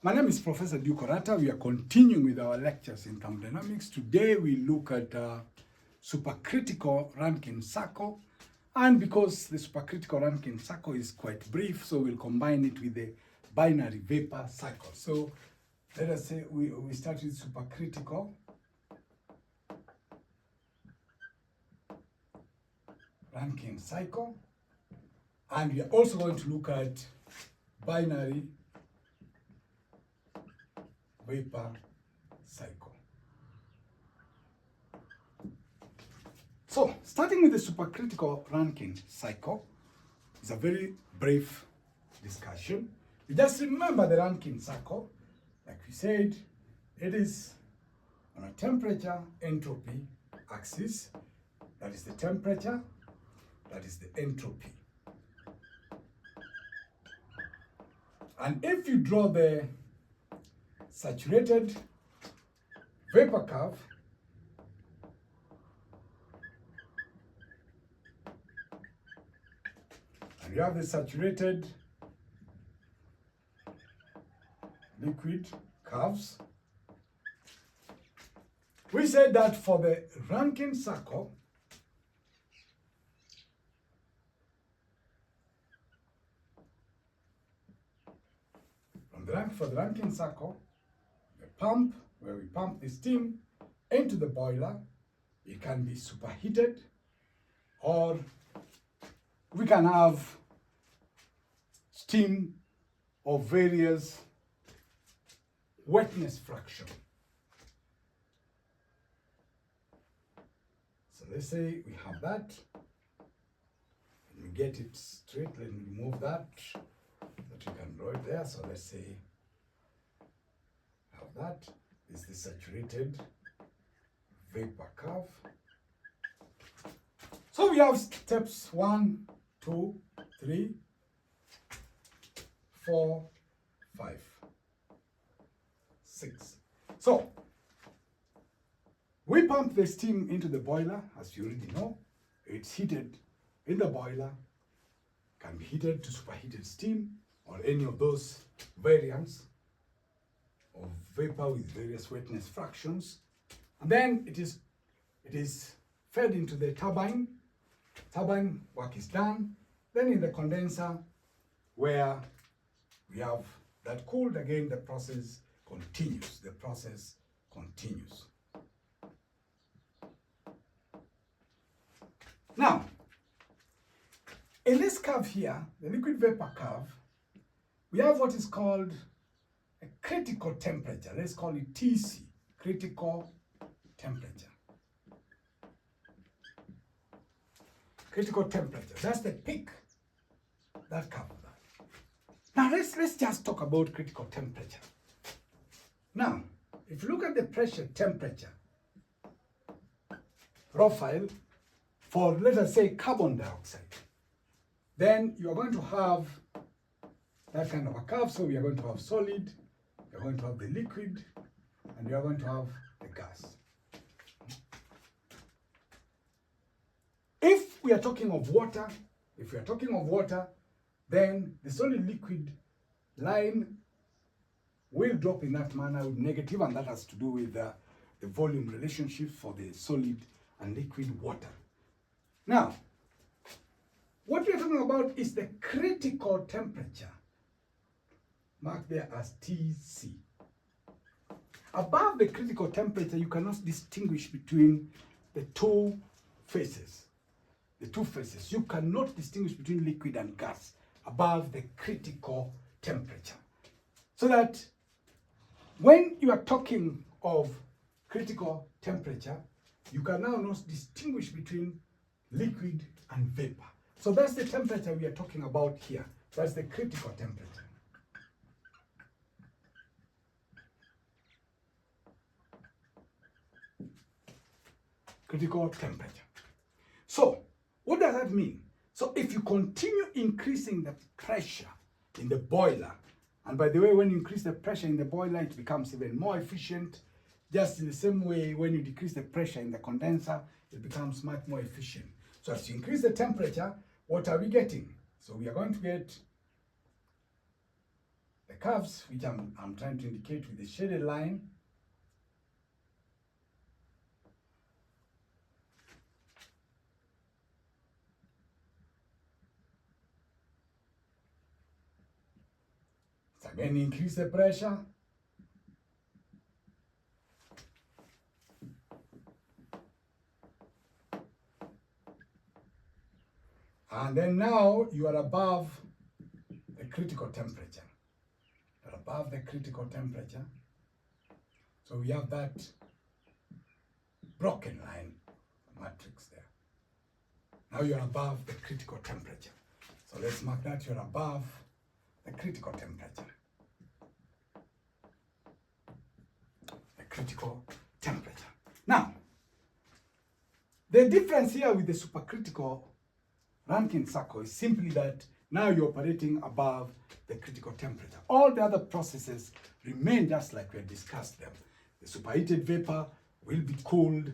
My name is Professor Prof Orata. We are continuing with our lectures in thermodynamics. Today we look at supercritical Rankine cycle, and because the supercritical Rankine cycle is quite brief, so we'll combine it with the binary vapor cycle. So let us say we start with supercritical Rankine cycle, and we are also going to look at binary vapor cycle. So, starting with the supercritical Rankine cycle, is a very brief discussion. You just remember the Rankine cycle. Like we said, it is on a temperature entropy axis. That is the temperature, that is the entropy. And if you draw the saturated vapor curve, and you have the saturated liquid curves, we said that for the Rankine cycle, for the Rankine cycle, the pump, where we pump the steam into the boiler, it can be superheated, or we can have steam of various wetness fraction. So let's say we have that. Let me get it straight. Let me remove that you can draw it there. So let's say have that. This is the saturated vapor curve. So we have steps 1, 2, 3, 4, 5, 6. So we pump the steam into the boiler, as you already know. It's heated in the boiler, can be heated to superheated steam, or any of those variants of vapor with various wetness fractions. And then it is fed into the turbine. Turbine work is done. Then in the condenser, where we have that cooled, again the process continues. The process continues. Now, in this curve here, the liquid vapor curve, we have what is called a critical temperature. Let's call it TC, critical temperature. Critical temperature, that's the peak, that curve. Now let's just talk about critical temperature. Now, if you look at the pressure temperature profile for, let us say, carbon dioxide, then you are going to have that kind of a curve. So we are going to have solid, we are going to have the liquid, and we are going to have the gas. If we are talking of water, then the solid liquid line will drop in that manner with negative, and that has to do with the volume relationship for the solid and liquid water. Now, what we are talking about is the critical temperature, marked there as TC. Above the critical temperature, you cannot distinguish between the two phases. You cannot distinguish between liquid and gas above the critical temperature. So that when you are talking of critical temperature, you can now not distinguish between liquid and vapor. So that's the temperature we are talking about here. That's the critical temperature. Critical temperature. So, what does that mean? So, if you continue increasing the pressure in the boiler, and by the way, when you increase the pressure in the boiler, it becomes even more efficient. Just in the same way, when you decrease the pressure in the condenser, it becomes much more efficient. So, as you increase the temperature, what are we getting? So, we are going to get the curves, which I'm trying to indicate with the shaded line. So again, increase the pressure. And then now you are above the critical temperature. You're above the critical temperature. So we have that broken line matrix there. Now you're above the critical temperature. So let's mark that you're above the critical temperature. The critical temperature. Now, the difference here with the supercritical Rankine cycle is simply that now you're operating above the critical temperature. All the other processes remain just like we had discussed them. The superheated vapor will be cooled.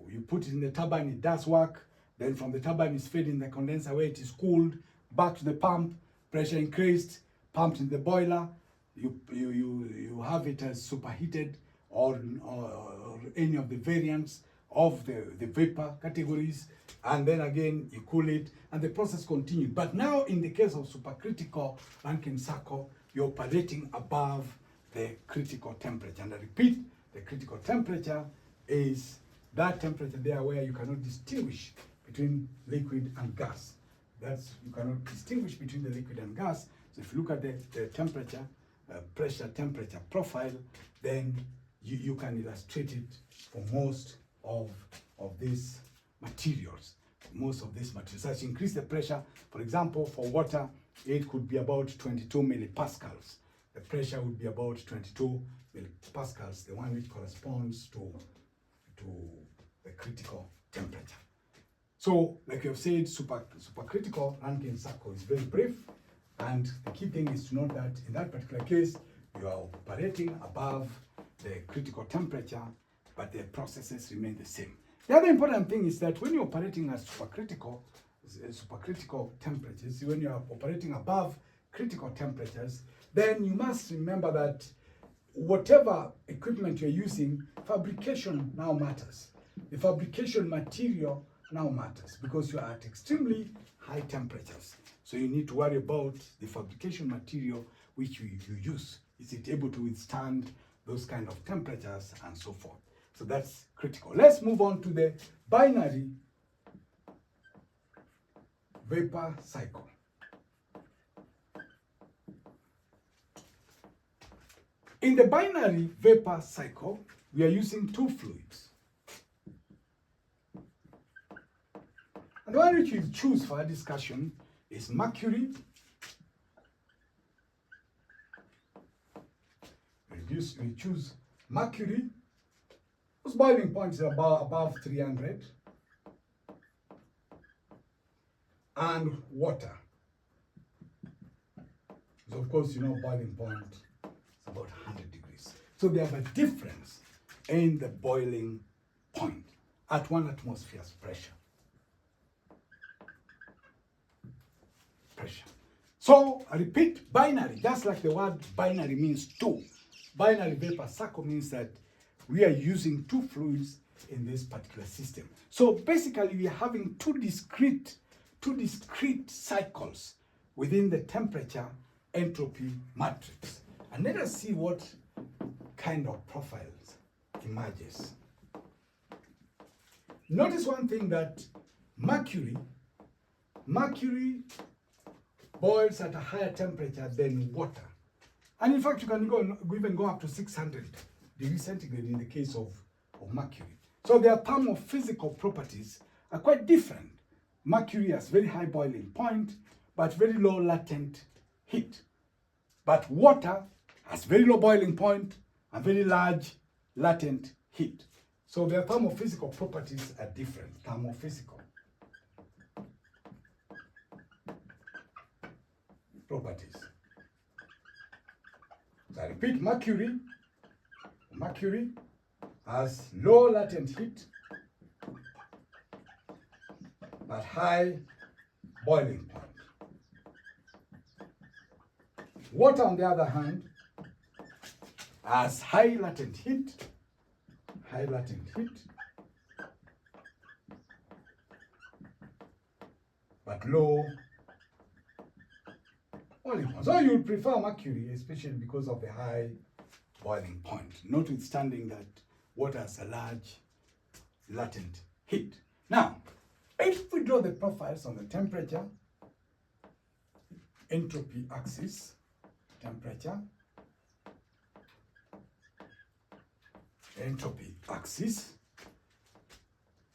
You put it in the turbine, it does work. Then from the turbine, it's fed in the condenser where it is cooled. Back to the pump, pressure increased, pumped in the boiler. You have it as superheated or any of the variants of the vapor categories, and then again you cool it, and the process continues. But now in the case of supercritical Rankine cycle, you're operating above the critical temperature. And I repeat, the critical temperature is that temperature there where you cannot distinguish between liquid and gas. You cannot distinguish between the liquid and gas. So if you look at the temperature, pressure temperature profile, then you can illustrate it for most of these materials. As you increase the pressure, for example, for water, it could be about 22 millipascals. The pressure would be about 22 millipascals, the one which corresponds to the critical temperature. So, like you have said, supercritical Rankine cycle is very brief, and the key thing is to note that in that particular case, you are operating above the critical temperature, but the processes remain the same. The other important thing is that when you're operating at supercritical temperatures, when you're operating above critical temperatures, then you must remember that whatever equipment you're using, fabrication now matters. The fabrication material now matters because you are at extremely high temperatures. So you need to worry about the fabrication material which you use. Is it able to withstand those kind of temperatures and so forth? So that's critical. Let's move on to the binary vapor cycle. In the binary vapor cycle, we are using two fluids. And the one which we choose for our discussion is mercury. We choose mercury, whose boiling point is above 300, and water. So of course, boiling point is about 100 degrees. So they have a difference in the boiling point at 1 atmosphere's pressure. So I repeat, binary, just like the word binary means two. Binary vapor cycle means that we are using two fluids in this particular system. So basically we are having two discrete cycles within the temperature entropy matrix. And let us see what kind of profiles emerges. Notice one thing, that mercury boils at a higher temperature than water. And in fact, you can even go up to 600 degrees centigrade in the case of mercury. So their thermo-physical properties are quite different. Mercury has very high boiling point, but very low latent heat. But water has very low boiling point and very large latent heat. So their thermo-physical properties are different. Thermo-physical properties. So I repeat, mercury has low latent heat but high boiling point. Water, on the other hand, has high latent heat, but low boiling point. So you would prefer mercury, especially because of the high boiling point, notwithstanding that water has a large latent heat. Now, if we draw the profiles on the temperature, entropy axis, temperature, entropy axis,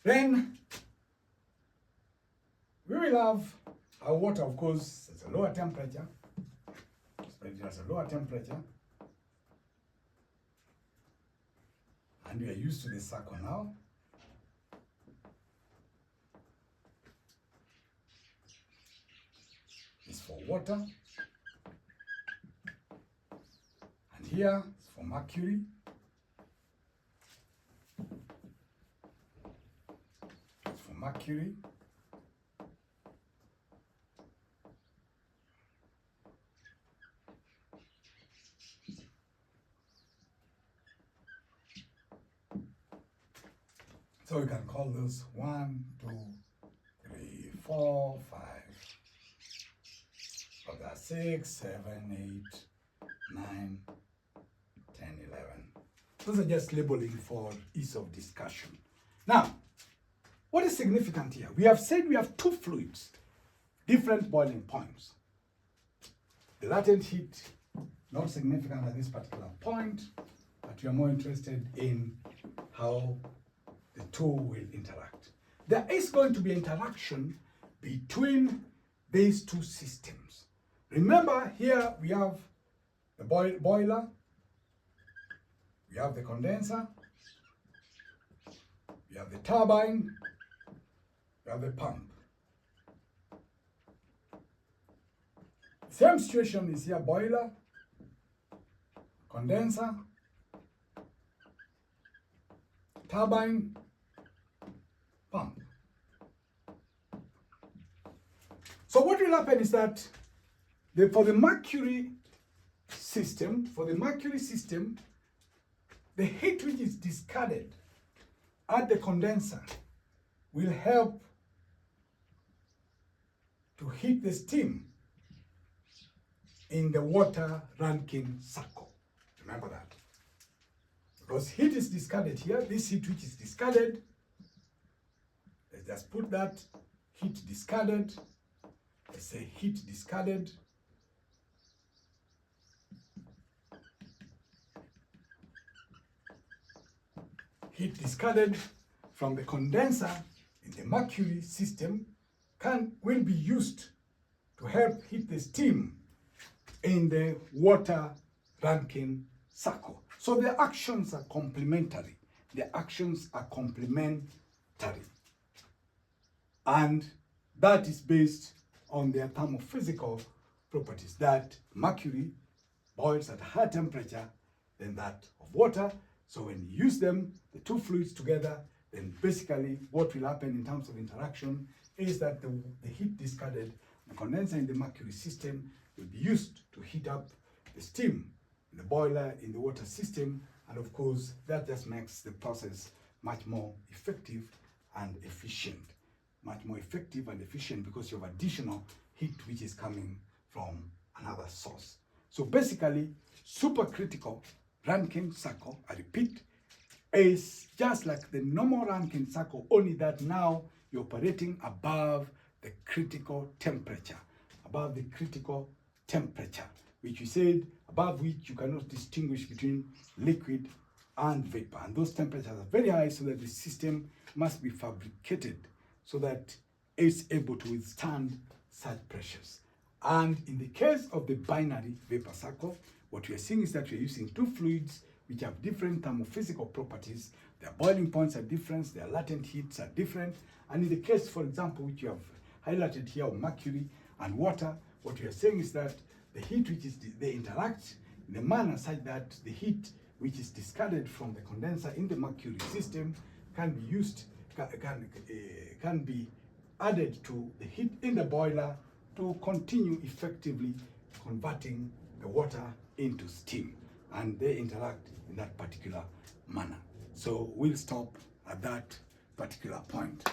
then we will have our water, of course, at a lower temperature. It has a lower temperature. And we are used to the circle now. It's for water. And here it's for mercury. It's for mercury. So we can call those 1, 2, 3, 4, 5, 6, 7, 8, 9, 10, 11. Those are just labeling for ease of discussion. Now, what is significant here? We have said we have two fluids, different boiling points. The latent heat, not significant at this particular point, but we are more interested in how the two will interact. There is going to be interaction between these two systems. Remember, here we have the boiler, we have the condenser, we have the turbine, we have the pump. Same situation is here: boiler, condenser, turbine, pump. So what will happen is that for the mercury system, the heat which is discarded at the condenser will help to heat the steam in the water Rankine cycle. Remember that. Because heat is discarded here, this heat which is discarded, let's just put that heat discarded, let's say heat discarded, heat discarded from the condenser in the mercury system will be used to help heat the steam in the water Rankine cycle. So the actions are complementary. And that is based on their thermo-physical properties, that mercury boils at a higher temperature than that of water. So when you use them, the two fluids together, then basically what will happen in terms of interaction is that the heat discarded, the condenser in the mercury system, will be used to heat up the steam in the boiler in the water system, and of course that just makes the process much more effective and efficient. Because you have additional heat which is coming from another source. So basically, supercritical Rankine cycle, I repeat, is just like the normal Rankine cycle, only that now you're operating above the critical temperature, which we said, above which you cannot distinguish between liquid and vapor. And those temperatures are very high, so that the system must be fabricated so that it's able to withstand such pressures. And in the case of the binary vapor cycle, what we are seeing is that we are using two fluids which have different thermo-physical properties. Their boiling points are different, their latent heats are different. And in the case, for example, which you have highlighted here of mercury and water, what we are saying is that the heat which is, they interact in a manner such that the heat which is discarded from the condenser in the mercury system can be used, can be added to the heat in the boiler to continue effectively converting the water into steam, and they interact in that particular manner. So we'll stop at that particular point.